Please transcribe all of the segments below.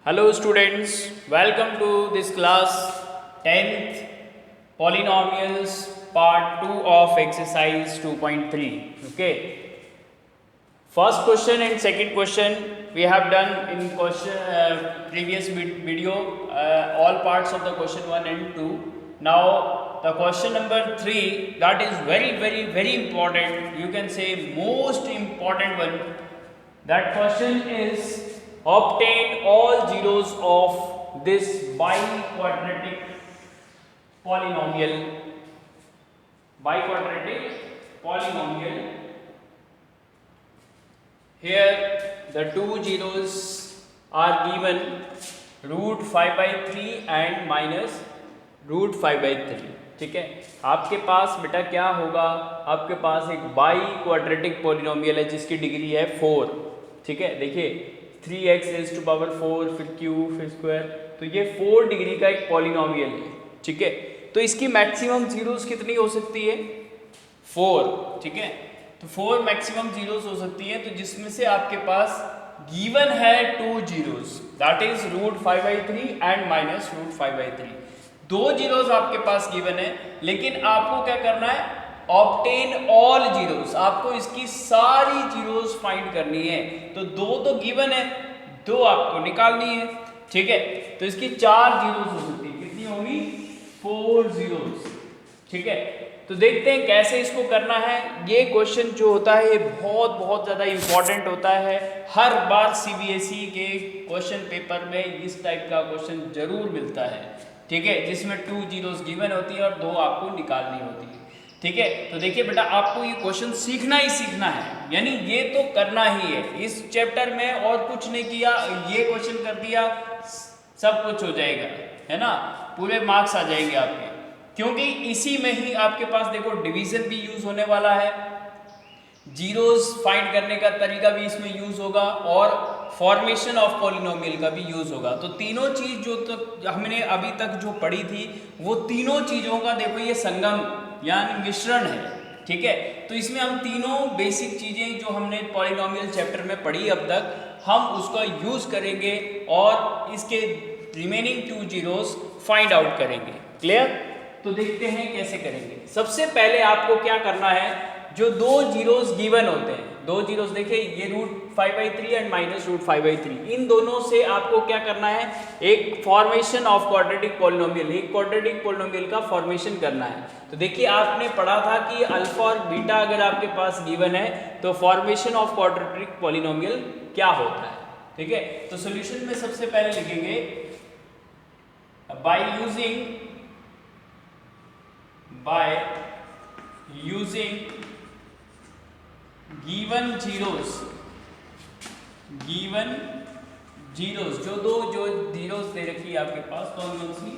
Hello students, welcome to this class 10th polynomials part 2 of exercise 2.3. Okay, first question and second question we have done in question previous video, all parts of the question 1 and 2. Now the question number 3, that is very important, you can say most important one. That question is obtain all zeros of this biquadratic polynomial. Here the two zeros are given root 5 by 3 and minus root 5 by 3. ठीक है, आपके पास बेटा क्या होगा, आपके पास एक by quadratic polynomial है जिसकी डिग्री है 4. ठीक है, देखिए 3x रेज़ टू पावर 4 फिर क्यूब फिर स्क्वायर, तो ये 4 डिग्री का एक पॉलिनोमियल है. ठीक है, तो इसकी मैक्सिमम जीरोस कितनी हो सकती है? 4. ठीक है, तो 4 मैक्सिमम जीरोस हो सकती है, तो जिसमें से आपके पास गिवन है 2 zeros, that is root 5 by 3 and minus root 5 by 3. 2 zeros आपके पास गिवन है, लेकिन आपको क्या करना है? ऑब्टेन ऑल जीरोस, आपको इसकी सारी जीरोस फाइंड करनी है. तो 2 तो गिवन है, 2 आपको निकालनी है. ठीक है, तो इसकी 4 जीरोस हो सकती है, कितनी होगी? 4 जीरोस. ठीक है, तो देखते हैं कैसे इसको करना है. ये क्वेश्चन जो होता है ये बहुत ज़्यादा इम्पॉर्टेंट होता है. हर बार सीबीएसई के क्वेश्चन पेपर में इस टाइप का क्वेश्चन जरूर मिलता है. ठीक है, जिसमें 2 जीरोस गिवन होती है और 2 आपको निकालनी होती है. ठीक है, तो देखिए बेटा आपको ये क्वेश्चन सीखना ही सीखना है, यानी ये तो करना ही है. इस चैप्टर में और कुछ नहीं किया, ये क्वेश्चन कर दिया, सब कुछ हो जाएगा, है ना, पूरे मार्क्स आ जाएंगे आपके. क्योंकि इसी में ही आपके पास देखो डिवीजन भी यूज होने वाला है, जीरोस फाइंड करने का तरीका भी इसमें यूज होगा और फॉर्मेशन ऑफ पॉलिनोमियल का भी यूज होगा. तो तीनों चीज जो तक हमने अभी तक जो पढ़ी थी वो तीनों चीजों का देखो ये संगम यानी मिश्रण है. ठीक है, तो इसमें हम तीनों बेसिक चीजें जो हमने पॉलिनोमियल चैप्टर में पढ़ी अब तक, हम उसका यूज करेंगे और इसके रिमेनिंग 2 जीरोस फाइंड आउट करेंगे. क्लियर? तो देखते हैं कैसे करेंगे. सबसे पहले आपको क्या करना है, जो 2 जीरोस गिवन होते हैं, 2 जीरोस देखिए ये root 5 by 3 and minus root 5 by 3, इन दोनों से आपको क्या करना है? एक फॉर्मेशन ऑफ क्वाड्रेटिक पॉलिनोमियल, एक क्वाड्रेटिक पॉलिनोमियल का फॉर्मेशन करना है. तो देखिए आपने पढ़ा था कि अल्फा और बीटा अगर आपके पास गिवन है तो फॉर्मेशन ऑफ क्वाड्रेटिक पॉलिनोमियल क्या होता है. ठीक है, तो सॉल्यूशन में सबसे पहले लिखेंगे by using given zeros, जो जीरोस दे रखी है आपके पास, कौन सी?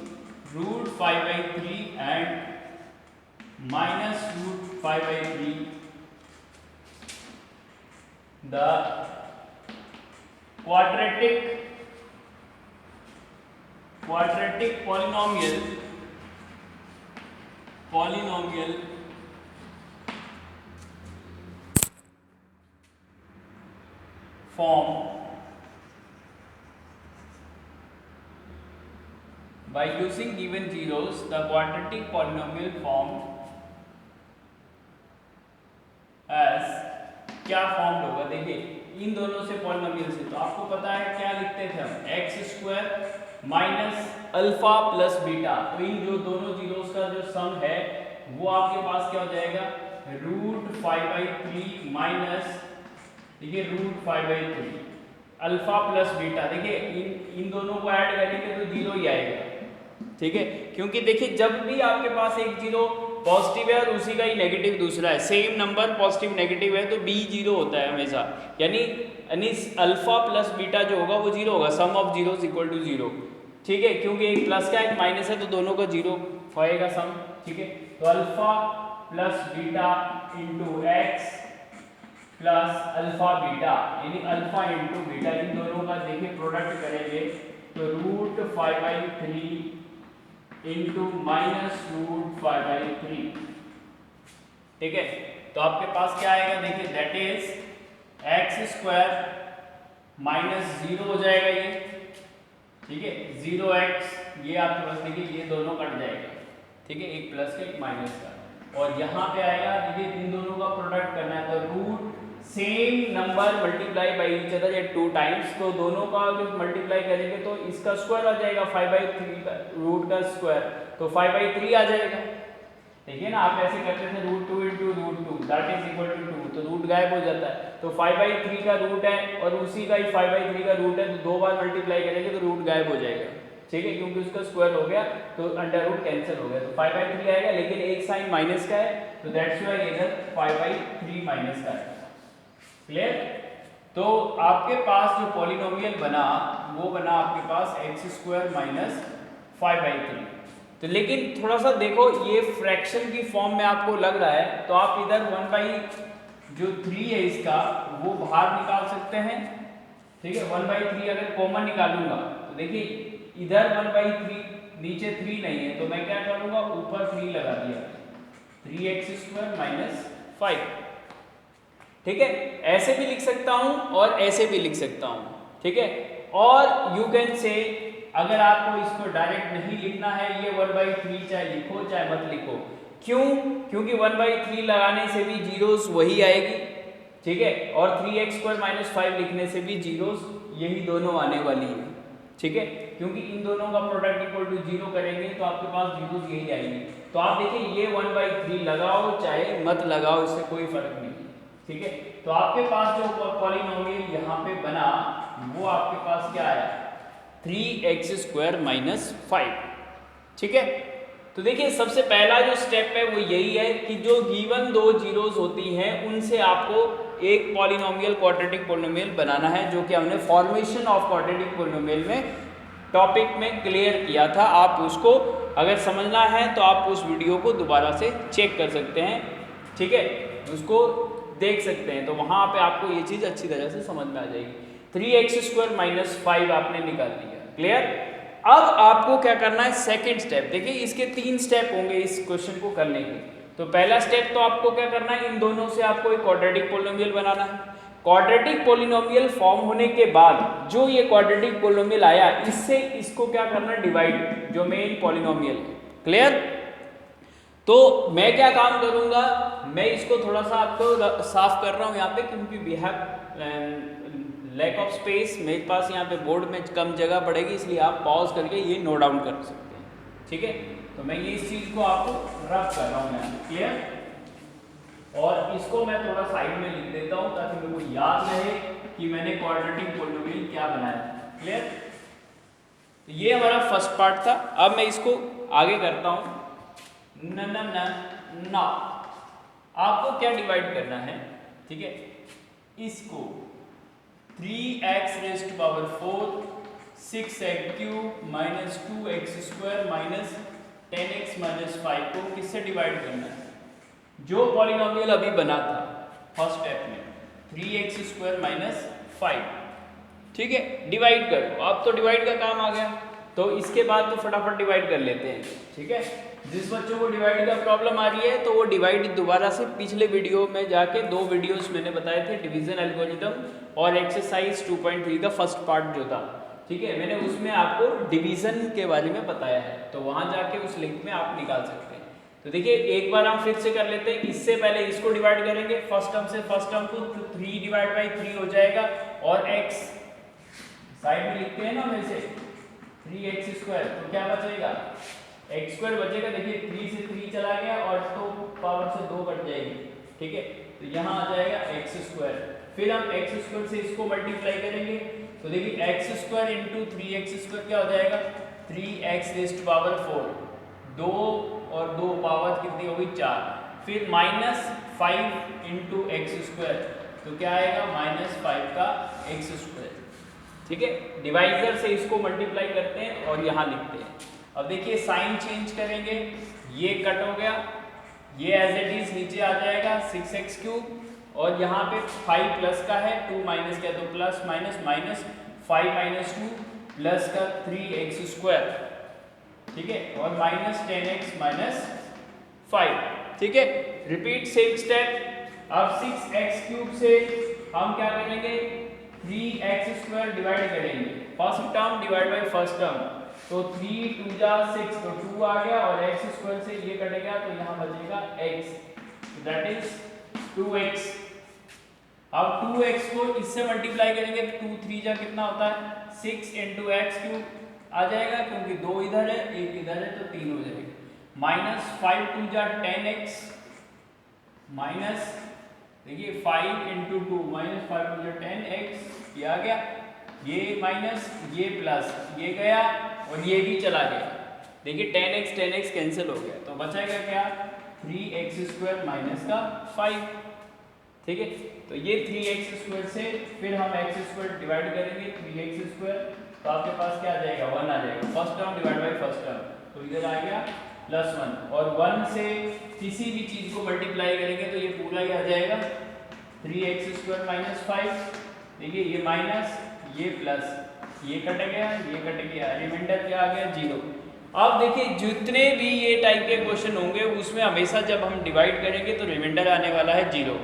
Root 5 by 3 and minus root 5 by 3, the quadratic polynomial form by using given zeros, the quadratic polynomial form as क्या फॉर्म होगा? देखिए इन दोनों से पॉलिनोमियल से, तो आपको पता है क्या लिखते थे हम? X square minus alpha plus beta. तो इन जो दोनों जीरोस का जो सम है वो आपके पास क्या हो जाएगा? रूट 5 बाई 3 माइनस, देखिए root 5 by 3 alpha plus beta. देखिए इन दोनों को ऐड करेंगे तो जीरो ही आएगा. ठीक है, क्योंकि देखिए जब भी आपके पास एक जीरो पॉजिटिव है और उसी का ही नेगेटिव दूसरा है, सेम नंबर पॉजिटिव नेगेटिव है तो बी जीरो होता है हमेशा, यानी अल्फा प्लस बीटा जो होगा वो जीरो होगा. Sum of zeros equal to zero. ठीक है, क्योंकि एक प्लस का एक माइनस है तो दोनों का जीरो होएगा सम. ठीक है, तो alpha plus beta into X plus alpha beta, यानी अल्फा इंटू बीटा, इन दोनों का देखिए प्रोडक्ट करेंगे तो root 5 by 3 into minus root 5 by 3. ठीक है, तो आपके पास क्या आएगा? देखिए that is X square minus 0 हो जाएगा ये, ठीक है 0x, ये आपके पास देखिए ये दोनों कट जाएगा, ठीक है, एक प्लस का एक माइनस का, और यहाँ पे आएगा देखिए इन दोनों का प्रोडक्ट करना है, तो root same number multiply by each other at 2 times, तो दोनों का जो मल्टीप्लाई करेंगे तो इसका स्क्वायर आ जाएगा 5/3 का रूट का स्क्वायर, तो 5/3 आ जाएगा। देखिए ना आप ऐसे करते थे √2 × √2 दैट इज इक्वल टू 2, तो रूट गायब हो जाता है, तो 5/3 का रूट है और उसी का ही 5/3 का रूट है, तो दो बार मल्टीप्लाई करेंगे तो रूट गायब हो जाएगा, ठीक है, क्योंकि उसका स्क्वायर हो गया तो अंडर रूट कैंसिल हो गया, तो 5/3 आएगा, लेकिन एक साइन माइनस का है तो दैट्स व्हाई इधर 5/3 माइनस का है। क्लियर? तो आपके पास जो पॉलिनोमियल बना वो बना आपके पास x² - 5/3, तो लेकिन थोड़ा सा देखो ये फ्रैक्शन की फॉर्म में आपको लग रहा है, तो आप इधर 1/3 है इसका वो बाहर निकाल सकते हैं, ठीक है, 1/3 अगर कॉमन निकालूंगा तो देखिए इधर 1/3 नीचे 3 नहीं है, तो मैं क्या करूंगा ऊपर 3 लगा दिया, 3x² - 5, ठीक है, ऐसे भी लिख सकता हूं और ऐसे भी लिख सकता हूं, ठीक है, और यू कैन से अगर आपको इसको डायरेक्ट नहीं लिखना है ये 1/3 चाहे लिखो चाहे मत लिखो, क्यों? क्योंकि 1/3 लगाने से भी जीरोस वही आएगी, ठीक है, और 3x² - 5 लिखने से भी जीरोस यही दोनों आने वाली है, ठीक है, क्योंकि इन दोनों का प्रोडक्ट इक्वल टू 0 करेंगे तो आपके पास जीरोस यही आएंगे, तो आप देखिए ये 1/3 लगाओ चाहे मत लगाओ इससे कोई फर्क नहीं, ठीक है, तो आपके पास जो पॉलिनोमियल यहाँ पे बना वो आपके पास क्या आया 3x² - 5, ठीक है, तो देखिए सबसे पहला जो स्टेप है वो यही है कि जो गिवन दो जीरोस होती हैं उनसे आपको एक पॉलिनोमियल क्वाड्रेटिक पॉलिनोमियल बनाना है, जो कि हमने फॉर्मेशन ऑफ क्वाड्रेटिक पॉलिनोमियल में टॉपिक में क्लियर किया था। आप उसको अगर समझना है तो आप उस वीडियो को दोबारा से चेक कर सकते हैं, ठीक है, उसको देख सकते हैं, तो वहाँ पे आपको ये चीज़ अच्छी तरह से समझ में आ जाएगी। 3x² - 5 आपने निकाल दिया, क्लियर? अब आपको क्या करना है सेकंड स्टेप, देखिए इसके 3 स्टेप होंगे इस क्वेश्चन को करने के, तो पहला स्टेप तो आपको क्या करना है इन दोनों से आपको एक क्वाड्रेटिक पॉलिनोमियल बनाना है, क्वाड्रेटिक पॉलिनोमियल फॉर्म होने के बाद जो ये क्वाड्रेटिक पॉलिनोमियल आया इससे इसको क्या करना डिवाइड, जो मेन पॉलिनोमियल है, क्लियर? तो मैं क्या काम करूंगा, मैं इसको थोड़ा सा आपको साफ कर रहा हूँ यहाँ पे, क्योंकि we have lack of space, मेरे पास यहाँ पे बोर्ड में कम जगह पड़ेगी, इसलिए आप पॉज करके ये नोट डाउन कर सकते हैं, ठीक है, तो मैं ये इस चीज़ को आपको रफ कर रहा हूँ यहाँ, क्लियर? और इसको मैं थोड़ा साइड में लिख देता हूँ ताकि मेरे को याद रहे कि मैंने क्वाड्रेटिक पॉलिनोमियल क्या बनाया, क्लियर? तो ये हमारा फर्स्ट पार्ट था, अब मैं इसको आगे करता हूँ। ना आपको क्या डिवाइड करना है, ठीक है, इसको 3x⁴ 6x³ - 2x² - 10x - 5 को किससे डिवाइड करना है, जो पॉलिनोमियल अभी बना था फर्स्ट स्टेप में 3x² - 5, ठीक है, डिवाइड करो, अब तो डिवाइड का काम आ गया, तो इसके बाद तो फटाफट डिवाइड कर लेते हैं, ठीक है, जिस बच्चों को डिवाइड का प्रॉब्लम आ रही है तो वो डिवाइड दोबारा से पिछले वीडियो में जाके 2 वीडियोस मैंने बताए थे, डिवीजन एल्गोरिथम और एक्सरसाइज 2.3 का फर्स्ट पार्ट जो था, ठीक है, मैंने उसमें आपको डिवीजन के बारे में बताया है, तो वहां जाके उस लिंक में आप निकाल सकते हैं। तो देखिए एक बार हम फिर से कर लेते हैं, इससे पहले इसको डिवाइड करेंगे, फर्स्ट टर्म से फर्स्ट टर्म को 3/3 हो जाएगा, और x साइड में लिखते हैं ना वैसे 3x², तो क्या बचेगा x² बचेगा, देखिए 3 से 3 चला गया और तो पावर से 2 कट जाएगी, ठीक है, तो यहाँ आ जाएगा x², फिर हम x² से इसको मल्टीप्लाई करेंगे, तो देखिए x² × 3x² क्या हो जाएगा 3x⁴, 2 और 2 पावर कितनी होगी 4, फिर -5 × x², तो क्या आएगा -5 का x², ठीक है, डिवाइजर से इसको मल्टीप्लाई करते हैं और यहाँ लिखते हैं। अब देखिए साइन चेंज करेंगे, ये कट हो गया, ये एज इट इज नीचे आ जाएगा 6x³ और यहाँ पे 5 प्लस का है 2 माइनस का, तो प्लस माइनस माइनस 5 - 2 प्लस का 3x², ठीक है, और -10x - 5, ठीक है, रिपीट सेम स्टेप। अब 6x³ से हम क्या करेंगे 3x² डिवाइड करेंगे first term divide by first term, तो 3 2 जा 6 तो 2 आ गया और x² से ये कटेगा तो यहाँ बचेगा x, दैट इज 2x। अब 2x को इससे मल्टीप्लाई करेंगे तो 2 3 जा कितना होता है 6 × x³ आ जाएगा, क्योंकि 2 इधर है 1 इधर है तो 3 हो जाएगा। माइनस 5 2 जा 10x माइनस देखिए 5 × 2 माइनस 5 2 जा 10x, ये आ गया, ये माइनस ये प्लस ये गया और ये भी चला गया। देखिए 10x कैंसिल हो गया तो बचेगा क्या 3x² माइनस का 5, ठीक है। तो ये 3x² से फिर हम x² डिवाइड करेंगे 3x², तो आपके पास क्या आ जाएगा 1 आ जाएगा, first term divide by first term, तो इधर आ गया +1 और 1 से किसी भी चीज को मल्टीप्लाई करेंगे तो ये पूरा ही आ जाएगा 3x² माइनस 5। देखिए ये माइनस ये प्लस ये कट गया रिमाइंडर क्या आ गया 0। अब देखिए जितने भी ये टाइप के क्वेश्चन होंगे उसमें हमेशा जब हम डिवाइड करेंगे तो रिमाइंडर आने वाला है 0,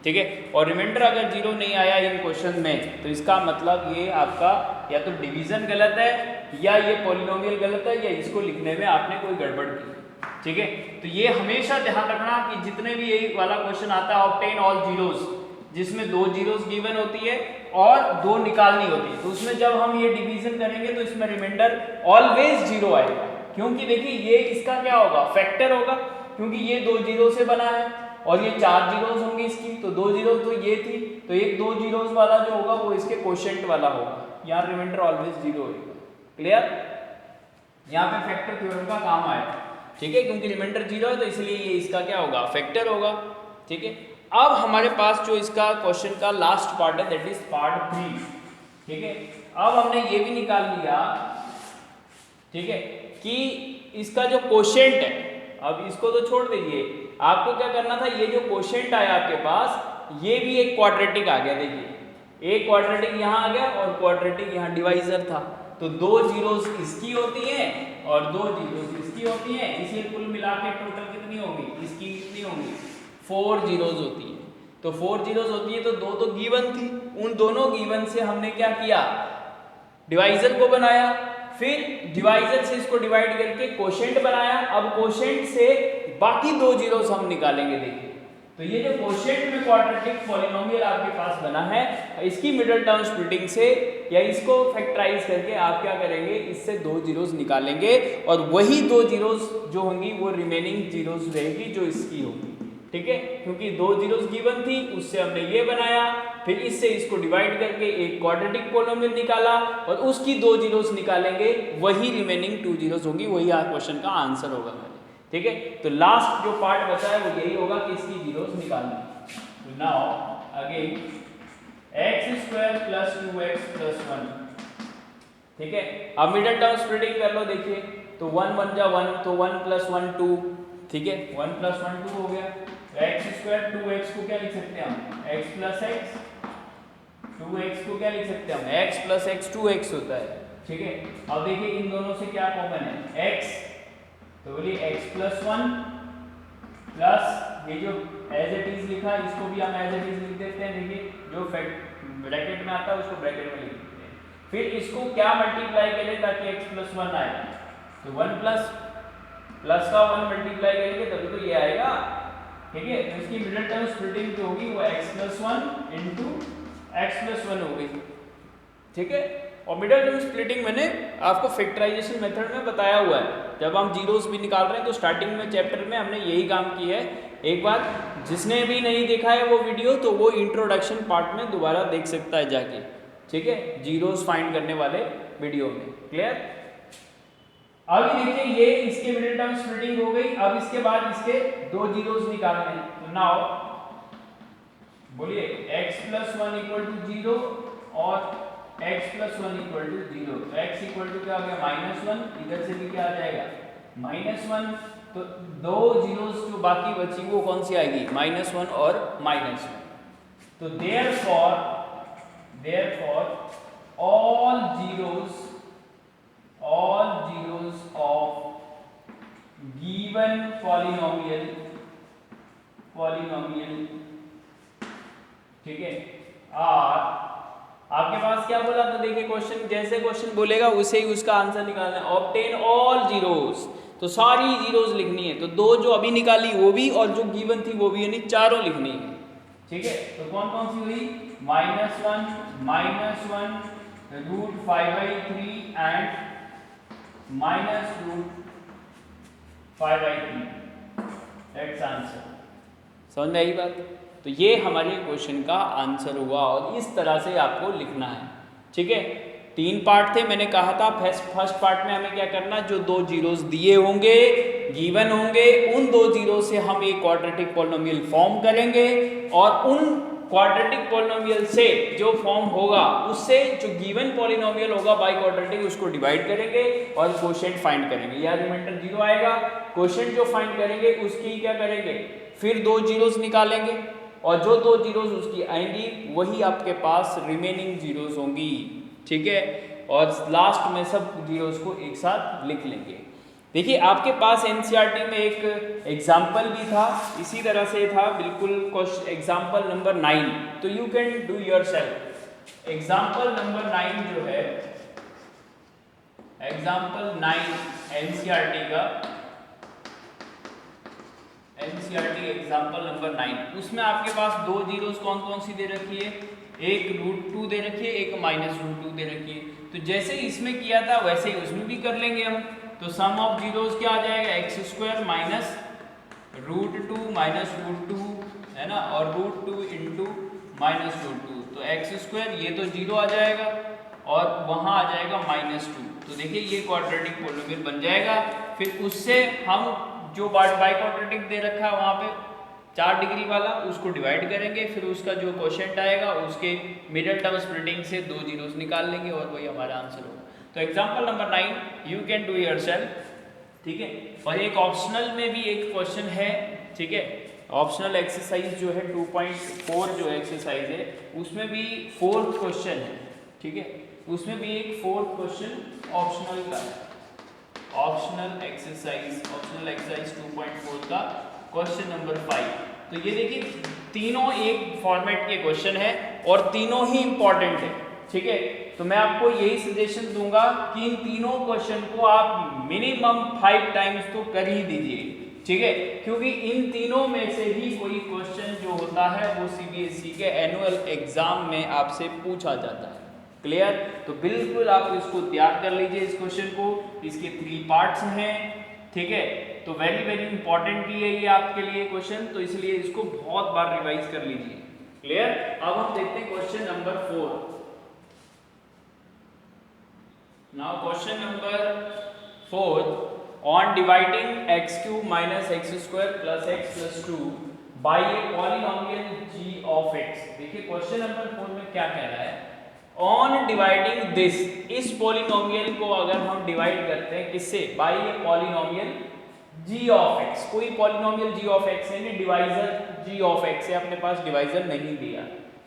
ठीक है। और रिमाइंडर अगर 0 नहीं आया इन क्वेश्चन में तो इसका मतलब ये आपका या तो डिवीजन गलत है या ये पॉलिनोमियल गलत है या इसको लिखने में आपने कोई गड़बड़ की, ठीक है। तो ये हमेशा ध्यान रखना कि जितने भी यही वाला क्वेश्चन आता है ऑब्टेन ऑल जीरोस, जिसमें 2 जीरोस गिवन होती है और 2 निकालनी होती है, तो उसमें जब हम ये डिवीजन करेंगे तो इसमें रिमाइंडर ऑलवेज 0 आएगा, क्योंकि देखिए ये इसका क्या होगा फैक्टर होगा, क्योंकि ये 2 जीरो से बना है और ये 4 जीरोस होंगे इसकी, तो 2 जीरो तो ये थी, तो एक 2 जीरोस वाला जो होगा वो इसके कोशेंट वाला होगा, यहाँ रिमाइंडर ऑलवेज 0 होगा। क्लियर, यहाँ पे फैक्टर थ्योरम का काम आएगा, ठीक है, क्योंकि रिमाइंडर 0 है तो इसलिए ये इसका क्या होगा फैक्टर होगा, ठीक है। अब हमारे पास जो इसका क्वेश्चन का लास्ट पार्ट है दैट इज पार्ट 3, ठीक है। अब हमने ये भी निकाल लिया, ठीक है, कि इसका जो कोशेंट है, अब इसको तो छोड़ दीजिए, आपको क्या करना था, ये जो कोशेंट आया आपके पास ये भी एक क्वाड्रेटिक आ गया, देखिए एक क्वाड्रेटिक यहाँ आ गया और क्वाड्रेटिक यहाँ डिवाइजर था, तो 2 जीरोस इसकी होती हैं और 2 जीरोस इसकी होती हैं, इसे कुल मिला के टोटल कितनी होगी, इसकी कितनी होगी 4 जीरोस होती है। तो 4 जीरोस होती है तो 2 तो गिवन थी, उन दोनों गिवन से हमने क्या किया डिवाइजर को बनाया, फिर डिवाइजर से इसको डिवाइड करके कोशेंट बनाया। अब कोशेंट से बाकी 2 जीरोस हम निकालेंगे, देखिए तो ये जो कोशेंट में क्वाड्रेटिक पॉलिनोमियल आपके पास बना है, इसकी मिडिल टर्म स्प्लिटिंग से या इसको फैक्टराइज करके आप क्या करेंगे, इससे 2 जीरोस निकालेंगे और वही 2 जीरोस जो होंगी वो रिमेनिंग जीरोस रहेगी जो इसकी होगी, ठीक है, क्योंकि 2 जीरोस गिवन थी उससे हमने ये बनाया, फिर इससे इसको डिवाइड करके एक क्वाड्रेटिक पॉलिनोमियल निकाला और उसकी 2 जीरोस निकालेंगे, वही रिमेनिंग 2 जीरोस होगी, वही क्वेश्चन का आंसर होगा, ठीक है। तो लास्ट जो पार्ट बचा है वो यही होगा कि इसकी जीरोस निकालनी। तो नाउ अगेन x² + 2x + 1, ठीक है। अब मिडिल टर्म स्प्लिटिंग कर लो, देखिए तो 1 1 जा 1 तो 1 + 1 2, ठीक है, 1 + 1 2 हो गया। x² 2x को क्या लिख सकते हैं हम x + x, 2x को क्या लिख सकते हैं हम x + x 2x होता है, ठीक है। अब देखिए इन दोनों से क्या कॉमन है x, तो बोलिए x + 1 प्लस ये जो एज इट इज लिखा इसको भी हम एज इट इज लिख देते हैं, देखिए जो ब्रैकेट में आता है उसको ब्रैकेट में लिख देते हैं, फिर इसको क्या मल्टीप्लाई करें ताकि x + 1 आए, तो 1 प्लस का 1 मल्टीप्लाई करेंगे तभी तो ये आएगा, ठीक है। तो इसकी मिडिल टर्म स्प्लिटिंग जो होगी वो x + 1 × x + 1 होगी, ठीक है। और मिडिल टर्म स्प्लिटिंग मैंने आपको फैक्टराइजेशन मेथड में बताया हुआ है, जब हम जीरोस भी निकाल रहे हैं तो स्टार्टिंग में चैप्टर में हमने यही काम की है। एक बार जिसने भी नहीं देखा है वो वीडियो तो वो इंट्रोडक्शन पार्ट में दोबारा देख सकता है जाके, ठीक है, जीरोस फाइंड करने वाले वीडियो में। क्लियर, अब देखिए ये इसके मिडिल टर्म स्प्लिटिंग हो गई, अब इसके बाद इसके 2 जीरोस निकालने हैं, तो नाउ बोलिए x + 1 = 0 और x + 1 = 0, तो x = क्या हो गया -1, इधर से भी क्या आ जाएगा -1, तो 2 जीरोस जो बाकी बची वो कौन सी आएगी -1 और -1, तो therefore all zeros of given polynomial, ठीक है, are आपके पास क्या बोला था, देखिए क्वेश्चन जैसे क्वेश्चन बोलेगा उसे ही उसका आंसर निकालना है। ऑब्टेन ऑल जीरोस, तो सारी जीरोस लिखनी है, तो दो जो अभी निकाली वो भी और जो गिवन थी वो भी, यानी चारों लिखनी है। ठीक है, तो कौन कौन सी हुई, -1 √5/3 एंड -√5/3, दैट्स आंसर। समझ में आई बात? तो ये हमारे क्वेश्चन का आंसर हुआ और इस तरह से आपको लिखना है। ठीक है, 3 पार्ट थे, मैंने कहा था फर्स्ट पार्ट में हमें क्या करना, जो 2 जीरोस दिए होंगे गिवन होंगे उन 2 जीरो से हम एक क्वाड्रेटिक पॉलिनोमियल फॉर्म करेंगे और उन क्वाड्रेटिक पॉलिनोमियल से जो फॉर्म होगा उससे जो गिवन पॉलिनोमियल होगा बाई क्वाड्रेटिक उसको डिवाइड करेंगे और क्वोशिएंट फाइंड करेंगे, या रिमाइंडर 0 आएगा। क्वोशिएंट जो फाइंड करेंगे उसकी क्या करेंगे, फिर 2 जीरोस निकालेंगे और जो 2 जीरोस उसकी आएंगी वही आपके पास रिमेनिंग जीरोस होंगी। ठीक है, और लास्ट में सब जीरोस को एक साथ लिख लेंगे। देखिए आपके पास एनसीईआरटी में एक एग्जाम्पल भी था, इसी तरह से था बिल्कुल, क्वेश्चन एग्जाम्पल नंबर 9, तो you can do yourself. Example number 9 जो है, एग्जाम्पल 9 एनसीईआरटी का, एनसीईआरटी एग्जाम्पल नंबर 9, उसमें आपके पास 2 जीरोस कौन कौन सी दे रखी है, एक √2 दे रखी है, एक -√2 दे रखी है। तो जैसे इसमें किया था वैसे ही उसमें भी कर लेंगे हम। तो सम ऑफ जीरोस क्या आ जाएगा, x² माइनस √2 माइनस √2 है ना, और √2 इंटू -√2, तो x² ये तो 0 आ जाएगा और वहाँ आ जाएगा -2। तो देखिए ये क्वाड्रेटिक पॉलिनोमियल बन जाएगा। फिर उससे हम जो बाई क्वाड्रेटिक दे रखा है वहाँ पे 4 डिग्री वाला उसको डिवाइड करेंगे, फिर उसका जो क्वोशिएंट आएगा उसके मिडिल टर्म स्प्लिटिंग से 2 जीरोस निकाल लेंगे और वही हमारा आंसर होगा। तो example number 9 you can do yourself. ठीक है, और एक ऑप्शनल में भी एक क्वेश्चन है। ठीक है, ऑप्शनल एक्सरसाइज जो है 2.4 जो एक्सरसाइज है उसमें भी 4th क्वेश्चन है। ठीक है, उसमें भी एक 4th क्वेश्चन ऑप्शनल का है, ऑप्शनल एक्सरसाइज 2.4 का क्वेश्चन नंबर 5। तो ये देखिए तीनों एक फॉर्मेट के क्वेश्चन है और तीनों ही इंपॉर्टेंट है। ठीक है, तो मैं आपको यही सजेशन दूंगा कि इन तीनों क्वेश्चन को आप मिनिमम 5 टाइम्स तो कर ही दीजिए। ठीक है, क्योंकि इन तीनों में से ही कोई क्वेश्चन जो होता है वो सीबीएसई के एनुअल एग्जाम में आपसे पूछा जाता है। क्लियर? तो बिल्कुल आप इसको तैयार कर लीजिए इस क्वेश्चन को। इसके 3 पार्ट्स हैं। ठीक है, तो वेरी वेरी इंपॉर्टेंट भी है ये आपके लिए क्वेश्चन, तो इसलिए इसको बहुत बार रिवाइज कर लीजिए। क्लियर? अब हम देखते हैं question number 4। Now question number 4, on dividing x³ minus x² plus x plus 2 by a polynomial g of x। देखिए क्वेश्चन नंबर 4 में क्या कह रहा है, ऑन डिवाइडिंग दिस, इस पॉलिनोमियल को अगर हम डिवाइड करते हैं किससे, by a polynomial g of x। कोई पॉलिनोमियल g ऑफ x है, डिवाइजर g ऑफ x है, अपने पास डिवाइजर नहीं दिया।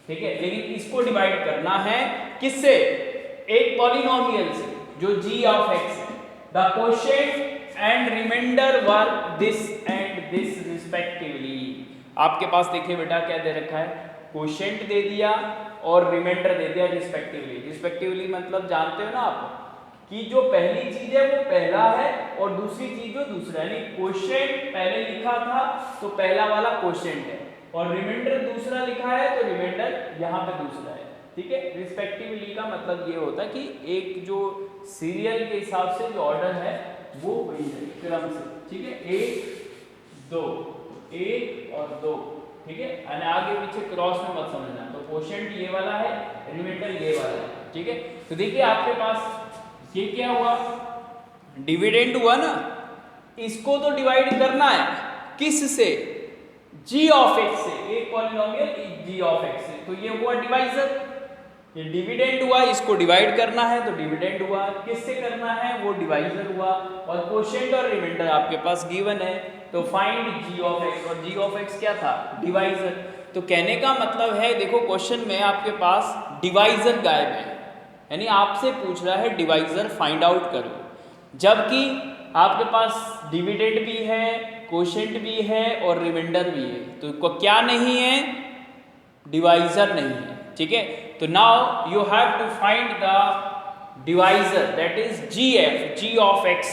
ठीक है, लेकिन इसको डिवाइड करना है किससे, एक पॉलिनोमियल से जो g ऑफ x है। The quotient and remainder were this and this respectively. आपके पास देखिए बेटा क्या दे रखा है, क्वोशिएंट दे दिया और रिमाइंडर दे दिया रिस्पेक्टिवली। रिस्पेक्टिवली मतलब जानते हो ना आप कि जो पहली चीज है वो पहला है और दूसरी चीज जो दूसरा है, यानी क्वोशिएंट पहले लिखा था तो पहला वाला क्वोशिएंट है और रिमाइंडर दूसरा लिखा है तो रिमाइंडर यहाँ पे दूसरा है। ठीक है, रिस्पेक्टिवली का मतलब ये होता है कि एक जो सीरियल के हिसाब से जो ऑर्डर है वो वही है क्रम से। ठीक है, 1 2 1 और 2। ठीक है, और आगे पीछे क्रॉस में मत समझना। तो क्वोशिएंट ये वाला है, रिमाइंडर ये वाला है। ठीक है, तो देखिए आपके पास ये क्या हुआ, डिविडेंड हुआ ना, इसको तो डिवाइड करना है किस से, g ऑफ x से, एक पॉलिनोमियल g ऑफ x से, तो ये हुआ डिवाइजर। ये डिविडेंड हुआ, इसको डिवाइड करना है तो डिविडेंड हुआ, किससे करना है वो डिवाइजर हुआ, और क्वोशिएंट और रिमाइंडर आपके पास गिवन है तो फाइंड g ऑफ x, और g ऑफ x क्या था, डिवाइजर। तो कहने का मतलब है देखो क्वेश्चन में आपके पास डिवाइजर गायब है, यानी आपसे पूछ रहा है डिवाइजर फाइंड आउट करो, जबकि आपके पास डिविडेंड भी है, क्वोशिएंट भी है और रिमाइंडर भी है, तो क्या नहीं है, डिवाइजर नहीं है। ठीक है, तो now you have to find the divisor that is G of X.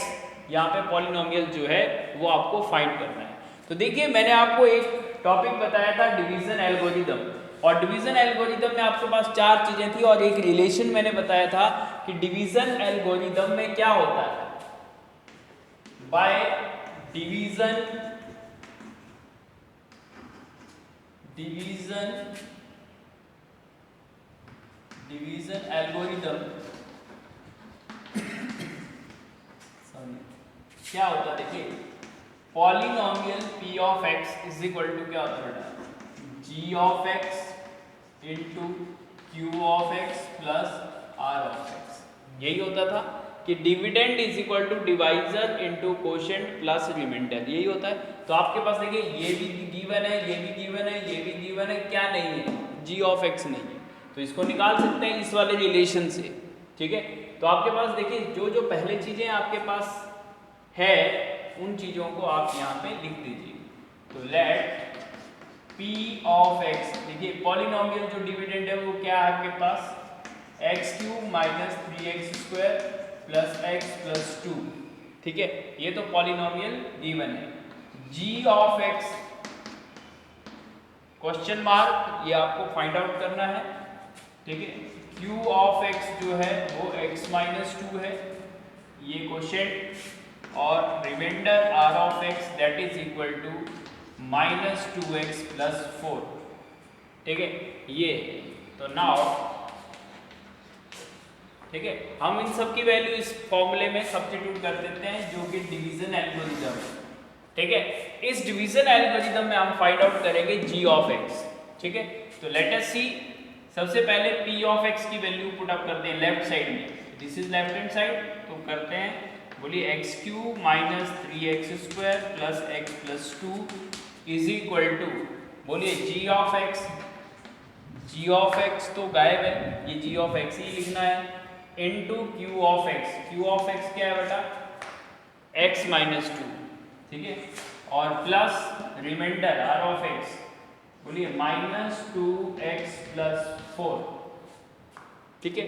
यहाँ पे पॉलिनोमियल जो है वो आपको फाइंड करना है। तो देखिए मैंने आपको एक टॉपिक बताया था डिवीजन एल्गोरिदम, और डिवीजन एल्गोरिदम में आपके पास 4 चीजें थी और एक रिलेशन मैंने बताया था कि डिवीजन एल्गोरिदम में क्या होता है, बाय डिवीजन एल्गोरिदम क्या होता है, देखिए polynomial p of x is equal to क्या होता है बेटा, g of x into q of x plus r of x। यही होता था कि dividend is equal to divisor into quotient plus remainder, यही होता है। तो आपके पास देखिए ये भी गिवन है, ये भी गिवन है, ये भी गिवन है, क्या नहीं है, g ऑफ x नहीं है। तो इसको निकाल सकते हैं इस वाले रिलेशन से, ठीक है। तो आपके पास देखिए जो जो पहले चीजें आपके पास है उन चीजों को आप यहाँ पे लिख दीजिए। तो लेट p ऑफ x, देखिए पॉलिनोमियल जो डिविडेंड है वो क्या है आपके पास, x cube minus 3x² plus x plus 2, ठीक है। ये तो पॉलिनोमियल गिवन है। g of x question mark, ये आपको फाइंड आउट करना है, ठीक है। q ऑफ x जो है वो x माइनस 2 है, ये क्वेश्चन, और remainder r of x that is equal to minus 2x plus 4, ठीक है। ये तो नाउ ठीक है, हम इन सब की वैल्यू इस फॉर्मूले में सब्स्टिट्यूट कर देते हैं जो कि डिवीजन एल्गोरिदम है, ठीक है। इस डिवीजन एल्गोरिदम में हम फाइंड आउट करेंगे g ऑफ x, ठीक है। तो लेट अस सी, सबसे पहले p ऑफ x की वैल्यू पुट अप करते हैं लेफ्ट साइड में, this is left hand side, तो करते हैं, बोलिए X cube minus 3x² plus x plus 2 is equal to, बोलिए g ऑफ x तो गायब है, ये g ऑफ x ही लिखना है, इनटू q ऑफ x क्या है बेटा, x माइनस 2, ठीक है, और plus remainder r of x, बोलिए माइनस 2x प्लस 4, ठीक है।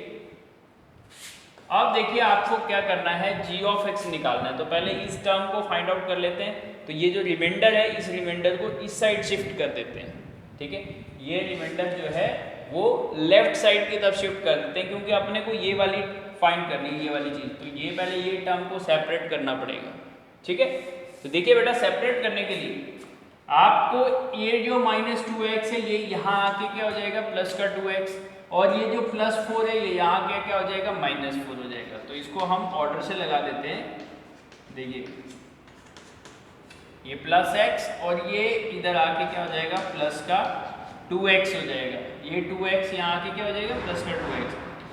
अब देखिए आपको क्या करना है, g ऑफ x निकालना है। तो पहले इस टर्म को फाइंड आउट कर लेते हैं। तो ये जो रिमाइंडर है, इस रिमाइंडर को इस साइड शिफ्ट कर देते हैं, ठीक है। ये रिमाइंडर जो है वो लेफ्ट साइड की तरफ शिफ्ट कर देते हैं, क्योंकि अपने को ये वाली फाइंड करनी है, ये वाली चीज। तो ये पहले ये टर्म को सेपरेट करना पड़ेगा, ठीक है। तो देखिए बेटा, सेपरेट करने के लिए आपको ये जो माइनस 2x है ये यहाँ आके क्या हो जाएगा, प्लस का 2x, और ये जो प्लस 4 है ये यहाँ आके क्या हो जाएगा, माइनस 4 हो जाएगा। तो इसको हम ऑर्डर से लगा देते हैं, देखिए ये प्लस x और ये इधर आके क्या हो जाएगा, प्लस का 2x हो जाएगा, ये 2x यहाँ आके क्या हो जाएगा, प्लस का 2x,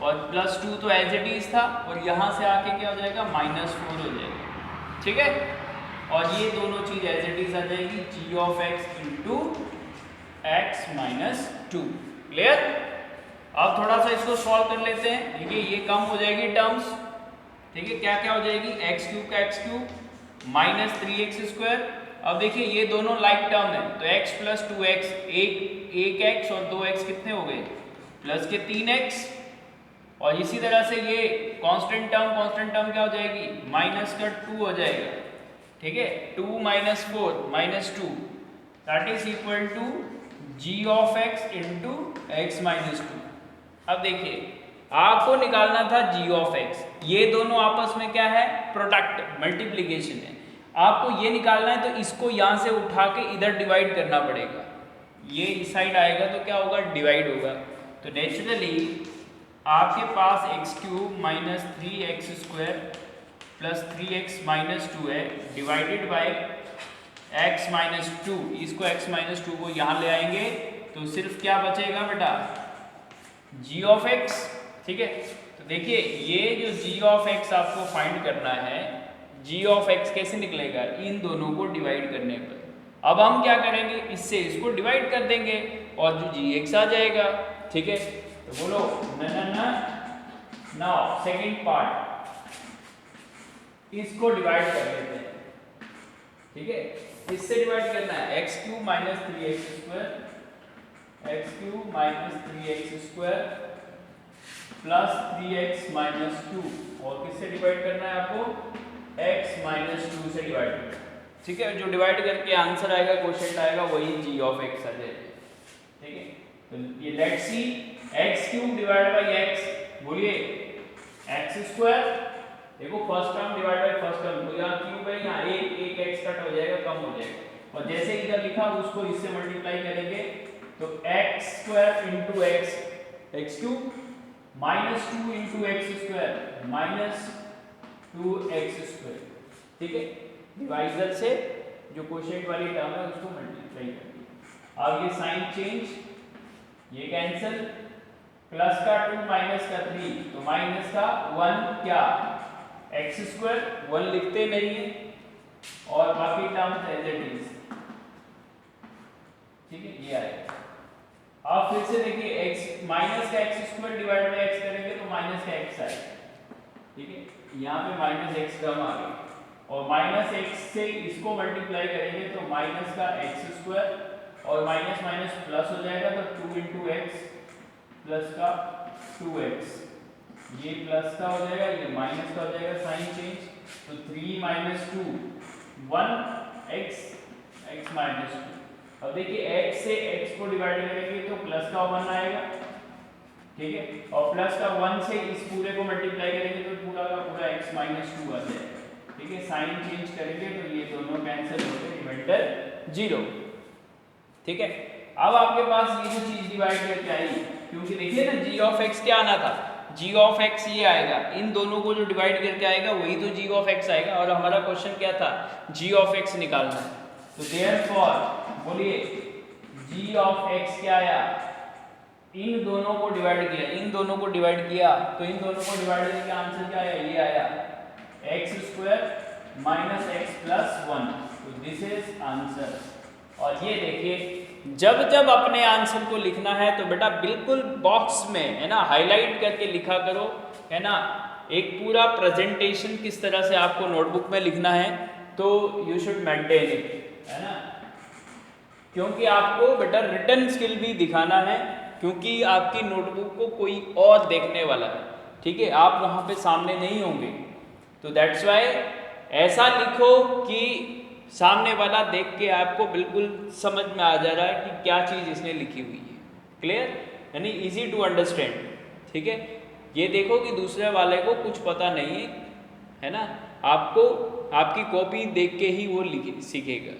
और प्लस 2 तो एज इट इज था, और यहाँ से आके क्या हो जाएगा, माइनस 4 हो जाएगा, ठीक है। और ये दोनों चीज एज इट इज आ जाएगी, g of x into x minus 2, clear. अब थोड़ा सा इसको सॉल्व कर लेते हैं, देखिए ये कम हो जाएगी टर्म्स, ठीक है। क्या क्या हो जाएगी, x क्यूब का x क्यूब माइनस 3x²। अब देखिए ये दोनों लाइक टर्म है, तो x प्लस 2x, एक x और 2x कितने हो गए, प्लस के 3x, और इसी तरह से ये कांस्टेंट टर्म क्या हो जाएगी, माइनस का 2 हो जाएगा, ठीक है। 2 minus 4 minus 2 that is equal to g of x into x minus 2। अब देखिए आपको निकालना था g ऑफ x, ये दोनों आपस में क्या है, प्रोडक्ट, मल्टीप्लीकेशन है। आपको ये निकालना है, तो इसको यहाँ से उठा के इधर डिवाइड करना पड़ेगा, ये इस साइड आएगा तो क्या होगा, डिवाइड होगा। तो नेचुरली आपके पास x cube minus 3x² plus 3x minus 2 है, डिवाइडेड बाई x माइनस 2, इसको x माइनस 2 को यहाँ ले आएंगे तो सिर्फ क्या बचेगा बेटा, g ऑफ x, ठीक है। तो देखिए ये जो g ऑफ x आपको फाइंड करना है, g ऑफ x कैसे निकलेगा, इन दोनों को डिवाइड करने पर। अब हम क्या करेंगे, इससे इसको डिवाइड कर देंगे और जो gx आ जाएगा, ठीक है। तो बोलो ना, नाउ सेकंड पार्ट, इसको डिवाइड कर लेते हैं, ठीक है। इससे डिवाइड करना है, x cube minus 3x² plus 3x minus 2, और किससे डिवाइड करना है आपको, x माइनस 2 से डिवाइड, ठीक है। जो डिवाइड करके आंसर आएगा, क्वोशिएंट आएगा, वही g ऑफ x आ जाएगा, ठीक है। तो ये let's see x cube divide by x, बोलिए x स्क्वायर, देखो first term divide by first term, तो यहाँ क्यूब है, यहाँ एक x कट हो जाएगा, कम हो जाएगा, और जैसे इधर लिखा उसको इससे मल्टीप्लाई करेंगे तो x square into x cube minus 2 into x square minus 2x square, ठीक है। डिवाइजर से जो क्वोशिएंट वाली टर्म है उसको मल्टीप्लाई करेंगे। अब ये साइन चेंज, ये कैंसिल, प्लस का 2 माइनस का 3, तो माइनस का 1 क्या, एक्स स्क्वायर 1 लिखते नहीं है, और बाकी टर्म्स एज इट इज, ठीक है, ये आएगा। अब फिर से देखिए x माइनस का x square divide by x करेंगे तो माइनस का x आएगा, ठीक है। यहाँ पे माइनस x टर्म आ गई, और माइनस x से इसको मल्टीप्लाई करेंगे तो माइनस का x स्क्वायर, और माइनस माइनस प्लस हो जाएगा, तो 2 इंटू एक्स प्लस का 2x, ये प्लस का हो जाएगा, ये माइनस का हो जाएगा, साइन चेंज, तो 3 माइनस 2 1 x माइनस 2। अब देखिए x से x को डिवाइड करेंगे तो प्लस का 1 आएगा, ठीक है, और प्लस का 1 से इस पूरे को मल्टीप्लाई करेंगे तो पूरा का पूरा x माइनस 2 आ जाएगा, ठीक है। साइन चेंज करेंगे तो ये दोनों कैंसिल होकर रिमाइंडर 0, ठीक है। अब आपके पास ये जो चीज डिवाइड करके आई, क्योंकि देखिए ना g ऑफ x क्या आना था, g ऑफ x ये आएगा, इन दोनों को जो डिवाइड करके आएगा वही तो g ऑफ x आएगा, और हमारा क्वेश्चन क्या था, g ऑफ x निकालना है। तो देयरफॉर बोलिए g ऑफ x क्या आया, इन दोनों को डिवाइड किया, इन दोनों को डिवाइड किया, तो इन दोनों को डिवाइड करके आंसर क्या आया, ये आया x square minus x plus 1, तो दिस इज आंसर। और ये देखिए जब जब अपने आंसर को लिखना है तो बेटा बिल्कुल बॉक्स में, है ना, हाईलाइट करके लिखा करो, है ना। एक पूरा प्रेजेंटेशन किस तरह से आपको नोटबुक में लिखना है, तो यू शुड मेंटेन इट, है ना, क्योंकि आपको बेटा रिटन स्किल भी दिखाना है, क्योंकि आपकी नोटबुक को कोई और देखने वाला है, ठीक है, आप वहाँ पे सामने नहीं होंगे, तो दैट्स वाई ऐसा लिखो कि सामने वाला देख के आपको बिल्कुल समझ में आ जा रहा है कि क्या चीज़ इसने लिखी हुई है, क्लियर, यानी इजी टू अंडरस्टैंड, ठीक है। ये देखो कि दूसरे वाले को कुछ पता नहीं है ना, आपको आपकी कॉपी देख के ही वो सीखेगा,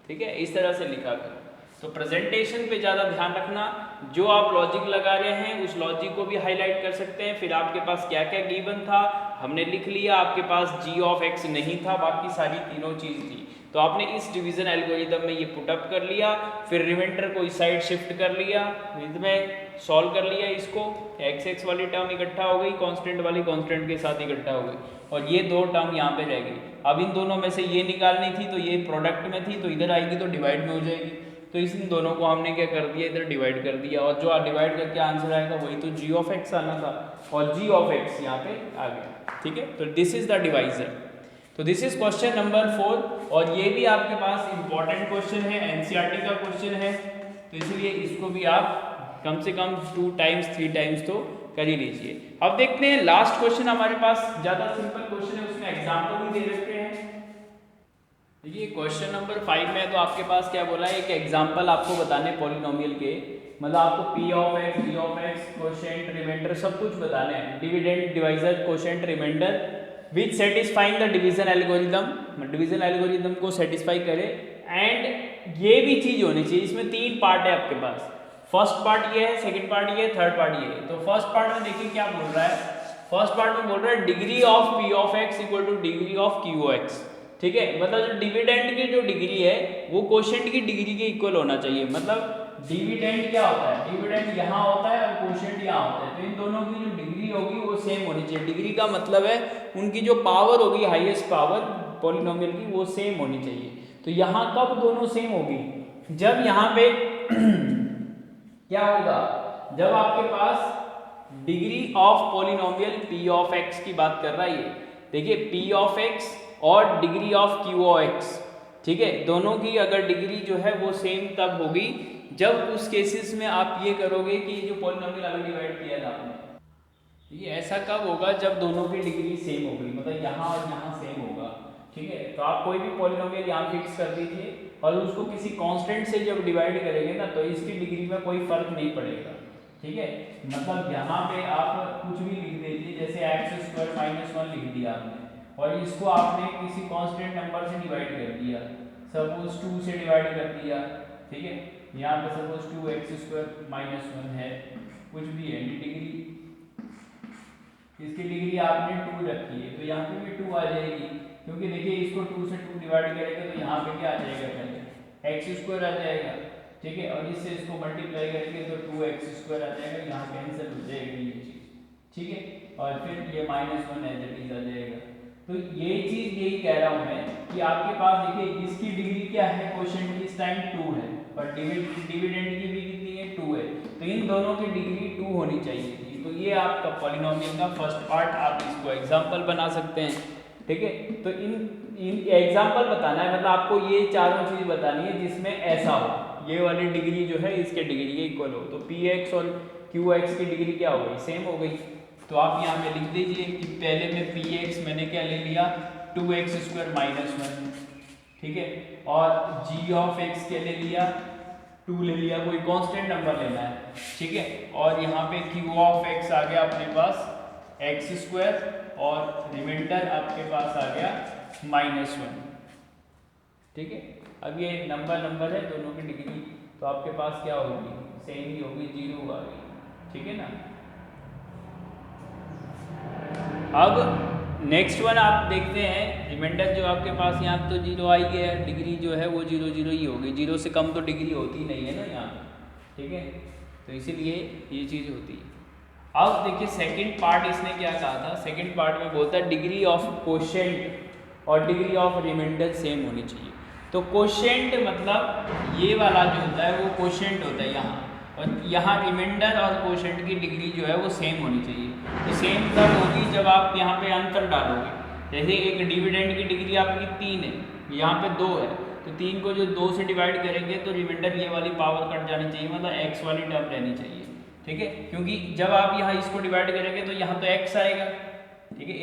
ठीक है, इस तरह से लिखा कर। तो प्रेजेंटेशन पे ज़्यादा ध्यान रखना, जो आप लॉजिक लगा रहे हैं उस लॉजिक को भी हाईलाइट कर सकते हैं, फिर आपके पास क्या क्या गिवन था हमने लिख लिया, आपके पास g ऑफ x नहीं था, बाकी सारी तीनों चीज़ थी, तो आपने इस डिवीजन एल्गोरिदम में ये पुटअप कर लिया, फिर रिमाइंडर को इस साइड शिफ्ट कर लिया, इसमें सॉल्व कर लिया, इसको x वाली टर्म इकट्ठा हो गई, कांस्टेंट वाली कांस्टेंट के साथ इकट्ठा हो गई, और ये दो टर्म यहाँ पे रह गई। अब इन दोनों में से ये निकालनी थी, तो ये प्रोडक्ट में थी, तो इधर आएगी तो डिवाइड में हो जाएगी, तो इन दोनों को हमने क्या कर दिया, इधर डिवाइड कर दिया, और जो डिवाइड करके आंसर आएगा वही तो g ऑफ x आना था, और g ऑफ x यहाँ पे आ गया, ठीक है। तो दिस इज द डिवाइजर। तो दिस इज क्वेश्चन नंबर 4, और ये भी आपके पास इंपॉर्टेंट क्वेश्चन है, एनसीईआरटी का क्वेश्चन है, तो इसलिए इसको भी आप कम से कम 2 टाइम्स 3 टाइम्स तो कर ही लीजिए। अब देखते हैं लास्ट क्वेश्चन, हमारे पास ज़्यादा सिंपल क्वेश्चन है, उसमें एग्जाम्पल भी दे रखे हैं। देखिए क्वेश्चन नंबर 5 में तो आपके पास क्या बोला है, एक एग्जाम्पल आपको बताने पॉलिनोमियल के, मतलब आपको p of x, d of x, quotient, remainder सब कुछ बताने हैं, dividend, divisor, quotient, remainder, which satisfying the division algorithm, division algorithm को सेटिस्फाई करे, एंड ये भी चीज़ होनी चाहिए, इसमें 3 पार्ट है आपके पास, फर्स्ट पार्ट ये है, सेकंड पार्ट ये है, थर्ड पार्ट ये है। तो फर्स्ट पार्ट में देखिए क्या बोल रहा है, फर्स्ट पार्ट में बोल रहा है degree of p of x equal two degree of q of x, ठीक है, मतलब जो डिविडेंड की जो डिग्री है वो कोशेंट की डिग्री के इक्वल होना चाहिए, मतलब डिविडेंड क्या होता है, डिविडेंड यहाँ होता है और कोशेंट यहाँ होता है, तो इन दोनों की जो डिग्री होगी वो सेम होनी चाहिए, डिग्री का मतलब है उनकी जो पावर होगी, हाईएस्ट पावर पॉलिनोमियल की, वो सेम होनी चाहिए। तो यहाँ कब दोनों सेम होगी, जब यहाँ पे क्या होगा, जब आपके पास degree of polynomial p of x की बात कर रहा है ये, देखिए p ऑफ x और degree of q of x, ठीक है, दोनों की अगर डिग्री जो है वो सेम तब होगी जब उस केसेस में आप ये करोगे कि जो पॉलिनोमियल अभी डिवाइड किया था आपने, ये ऐसा कब होगा जब दोनों की डिग्री सेम होगी, मतलब यहाँ और यहाँ सेम होगा। ठीक है, तो आप कोई भी पॉलिनोमियल यहाँ फिक्स कर दीजिए और उसको किसी कांस्टेंट से जब डिवाइड करेंगे ना तो इसकी डिग्री में कोई फर्क नहीं पड़ेगा। ठीक है, मतलब यहाँ पे आप कुछ भी लिख दीजिए, जैसे एक्स स्क्वायर माइनस 1 लिख दिया आपने और इसको आपने किसी कांस्टेंट नंबर से डिवाइड कर दिया, सपोज 2 से डिवाइड कर दिया। ठीक है, यहाँ पे सपोज 2x स्क्वायर माइनस 1 है, कुछ भी है, डिग्री इसकी डिग्री आपने 2 रखी है तो यहाँ पे भी 2 आ जाएगी, क्योंकि देखिए इसको 2 से 2 डिवाइड करेंगे तो यहाँ पे क्या आ जाएगा, पहले एक्स स्क्वायर आ जाएगा। ठीक है, और इससे इसको मल्टीप्लाई करेंगे तो 2x स्क्वायर आ जाएगा, यहाँ कैंसिल हो जाएगी ये चीज। ठीक है, और फिर ये माइनस 1 एज इट इज आ जाएगा। तो ये चीज यही कह रहा हूँ मैं कि आपके पास देखिए इसकी डिग्री क्या है, क्वोशिएंट की इस टाइम 2 है और डिविडेंड की भी कितनी है, 2 है, तो इन दोनों की डिग्री 2 होनी चाहिए थी। तो ये आपका पॉलिनोमियल का फर्स्ट पार्ट, आप इसको एग्जांपल बना सकते हैं। ठीक है, तो इन एग्जांपल बताना है, मतलब आपको ये चारों चीज बतानी है जिसमें ऐसा हो, ये वाली डिग्री जो है इसके डिग्री के इक्वल हो, तो px और qx की डिग्री क्या हो गई, सेम हो गई। तो आप यहाँ पे लिख दीजिए कि पहले में px मैंने क्या ले लिया, 2x स्क्वायर माइनस 1। ठीक है, और g ऑफ x क्या ले लिया, 2 ले लिया, कोई कांस्टेंट नंबर लेना है। ठीक है, और यहाँ पे q ऑफ x आ गया अपने पास x स्क्वायर और रिमाइंडर आपके पास आ गया माइनस 1। ठीक है, अब ये नंबर है दोनों की डिग्री, तो आपके पास क्या होगी, सेम ही होगी, 0 आ गई। ठीक है ना। अब नेक्स्ट वन आप देखते हैं, रिमाइंडर जो आपके पास यहाँ तो 0 आई है, डिग्री जो है वो 0 0 ही होगी, 0 से कम तो डिग्री होती नहीं है ना यहाँ। ठीक है, तो इसीलिए ये चीज़ होती है। अब देखिए सेकंड पार्ट इसने क्या कहा था, सेकंड पार्ट में बोलता है डिग्री ऑफ क्वोशिएंट और डिग्री ऑफ रिमाइंडर सेम होनी चाहिए। तो क्वोशिएंट मतलब ये वाला जो होता है वो क्वोशिएंट होता है यहाँ, और यहाँ रिमाइंडर और क्वोशिएंट की डिग्री जो है वो सेम होनी चाहिए। तो सेम तब होगी जब आप यहाँ पे अंतर डालोगे, जैसे एक डिविडेंड की डिग्री आपकी 3 है, यहाँ पे 2 है, तो 3 को जो 2 से डिवाइड करेंगे तो रिमाइंडर ये वाली पावर कट जानी चाहिए, मतलब x वाली टर्म रहनी चाहिए। ठीक है, क्योंकि जब आप यहाँ इसको डिवाइड करेंगे तो यहाँ तो x आएगा। ठीक है,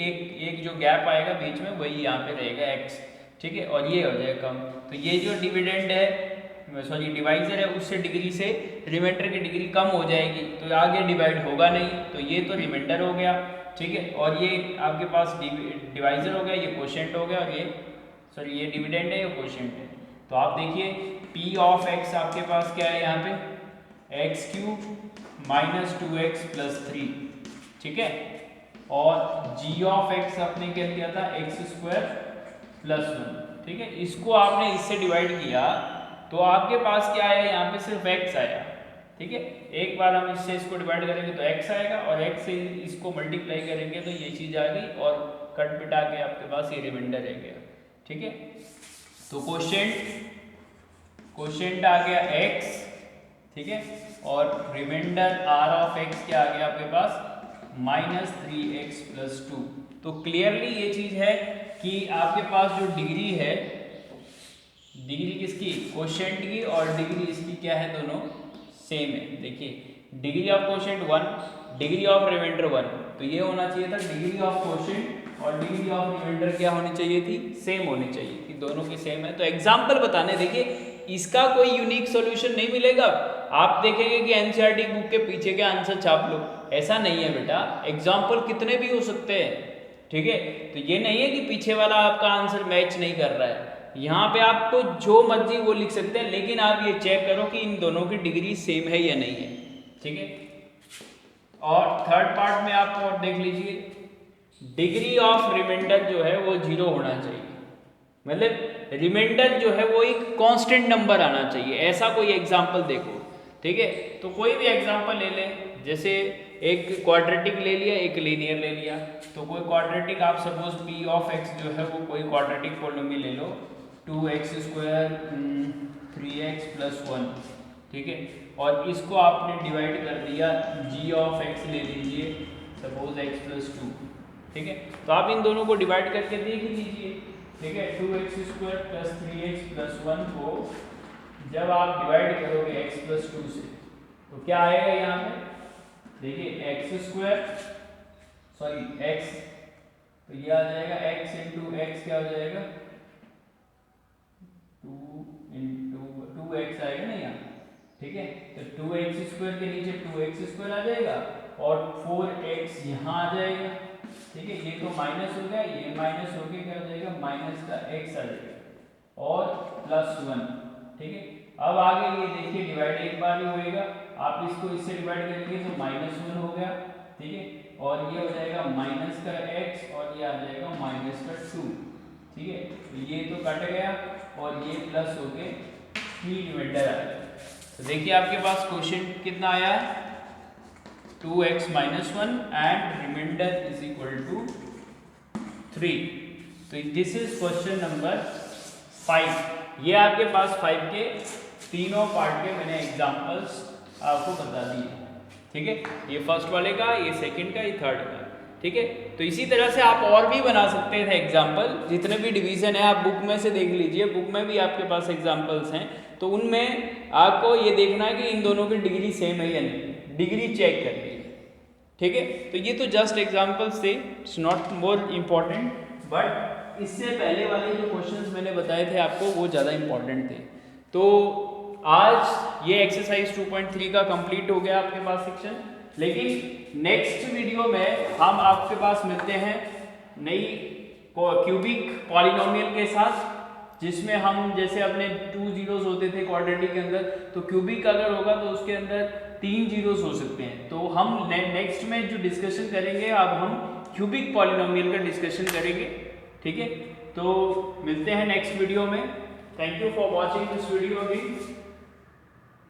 एक जो गैप आएगा बीच में वही यहाँ पे रहेगा x। ठीक है, और ये हो जाएगा कम, तो ये जो डिविडेंड है, सॉरी डिवाइजर है, उससे डिग्री से रिमाइंडर की डिग्री कम हो जाएगी, तो आगे डिवाइड होगा नहीं, तो ये तो रिमाइंडर हो गया। ठीक है, और ये आपके पास डिवाइजर हो गया, ये क्वोशिएंट हो गया, और ये सॉरी ये डिविडेंड है, ये क्वोशिएंट है। तो आप देखिए p ऑफ x आपके पास क्या है यहाँ पे, x cube minus 2x plus 3। ठीक है, और g ऑफ x आपने क्या किया था, एक्स स्क्वायर प्लस 1। ठीक है, इसको आपने इससे डिवाइड किया तो आपके पास क्या आया, यहाँ पे सिर्फ x आया। ठीक है, एक बार हम इससे इसको डिवाइड करेंगे तो x आएगा, और x से इसको मल्टीप्लाई करेंगे तो ये चीज आ गई, और कट पिटा के आपके पास ये रिमाइंडर रह गया। ठीक है, तो क्वोशिएंट आ गया x। ठीक है, और रिमाइंडर r ऑफ x क्या आ गया आपके पास, माइनस 3x प्लस 2। तो क्लियरली ये चीज है कि आपके पास जो डिग्री है, डिग्री किसकी, क्वोशिएंट की, और डिग्री इसकी क्या है, दोनों सेम है। देखिए degree of quotient 1, degree of remainder 1, तो ये होना चाहिए था डिग्री ऑफ क्वोशिएंट और डिग्री ऑफ रिमाइंडर क्या होनी चाहिए थी, सेम होनी चाहिए थी, दोनों की सेम है। तो एग्जाम्पल बताने, देखिए इसका कोई यूनिक सॉल्यूशन नहीं मिलेगा, आप देखेंगे कि एनसीईआरटी बुक के पीछे के आंसर छाप लो, ऐसा नहीं है बेटा, एग्जाम्पल कितने भी हो सकते हैं। ठीक है, तो ये नहीं है कि पीछे वाला आपका आंसर मैच नहीं कर रहा है, यहाँ पे आपको जो मर्जी वो लिख सकते हैं, लेकिन आप ये चेक करो कि इन दोनों की डिग्री सेम है या नहीं है। ठीक है, और थर्ड पार्ट में आप और देख लीजिए, डिग्री ऑफ रिमाइंडर जो है वो 0 होना चाहिए, मतलब रिमाइंडर जो है वो एक कांस्टेंट नंबर आना चाहिए, ऐसा कोई एग्जांपल देखो। ठीक है, तो कोई भी एग्जांपल ले लें, जैसे एक क्वाड्रेटिक ले लिया, एक लीनियर ले लिया, तो कोई क्वाड्रेटिक आप सपोज p ऑफ x जो है वो कोई क्वाड्रेटिक पॉलिनोमियल ले लो, 2x स्क्वायर 3x प्लस 1। ठीक है, और इसको आपने डिवाइड कर दिया, g ऑफ x ले लीजिए सपोज x प्लस 2। ठीक है, तो आप इन दोनों को डिवाइड करके देख लीजिए। ठीक है, 2x square plus 3x plus 1 को जब आप डिवाइड करोगे x प्लस 2 से, तो क्या आएगा यहाँ पे, देखिए एक्स स्क्वायर सॉरी x, तो ये आ जाएगा x इंटू एक्स क्या हो जाएगा 2x आएगा ना यहाँ, ठीक है। तो 2x स्क्वायर के नीचे 2x स्क्वायर आ जाएगा और 4x यहाँ आ जाएगा, ठीक है। ये तो माइनस हो गया, ये माइनस हो गया, क्या हो जाएगा माइनस का x आ जाएगा और +1, ठीक है। अब आगे ये देखिए डिवाइड एक बार ही होएगा, आप इसको इससे डिवाइड करेंगे तो -1 हो गया, ठीक है। और ये हो जाएगा माइनस का x और ये आ जाएगा माइनस का 2, ठीक है। तो ये तो कट गया और ये प्लस हो के 3 रिमाइंडर आ गया। तो देखिए आपके पास क्वेश्चन कितना आया है 2x - 1 and remainder is equal to 3। तो दिस इज क्वेश्चन नंबर 5। ये आपके पास 5 के तीनों पार्ट के मैंने एग्जांपल्स आपको बता दिए, ठीक है। ये फर्स्ट वाले का, ये सेकंड का, ये थर्ड का, ठीक है। तो इसी तरह से आप और भी बना सकते थे एग्जाम्पल, जितने भी डिवीजन है आप बुक में से देख लीजिए, बुक में भी आपके पास एग्जाम्पल्स हैं। तो उनमें आपको ये देखना है कि इन दोनों की डिग्री सेम है या नहीं, डिग्री चेक करनी है, ठीक है। तो ये तो जस्ट एग्जाम्पल्स थे, it's not more important, but इससे पहले वाले जो क्वेश्चंस मैंने बताए थे आपको वो ज़्यादा इम्पॉर्टेंट थे। तो आज ये एक्सरसाइज 2.3 का कंप्लीट हो गया आपके पास सेक्शन, लेकिन नेक्स्ट वीडियो में हम आपके पास मिलते हैं नई क्यूबिक पॉलिनोमियल के साथ, जिसमें हम जैसे अपने 2 जीरोस होते थे क्वाड्रेटिक के अंदर, तो क्यूबिक अगर होगा तो उसके अंदर 3 जीरोस हो सकते हैं। तो हम नेक्स्ट में जो डिस्कशन करेंगे, अब हम क्यूबिक पॉलिनोमियल का डिस्कशन करेंगे, ठीक है। तो मिलते हैं नेक्स्ट वीडियो में। Thank you for watching this video again.